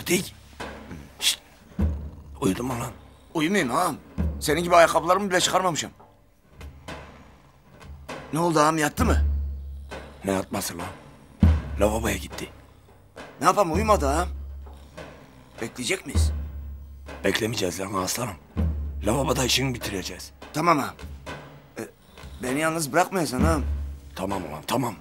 Pratik. Şşt. Uyudun mu lan? Uyumayayım ağam. Senin gibi ayakkabılarımı bile çıkarmamışım. Ne oldu ağam, yattı mı? Ne yatması lan? Lavaboya gitti. Ne yapalım, uyumadı ağam. Bekleyecek miyiz? Beklemeyeceğiz lan aslanım. Lavaboda işini bitireceğiz. Tamam ağam. Beni yalnız bırakmayasın ağam. Tamam ulan tamam.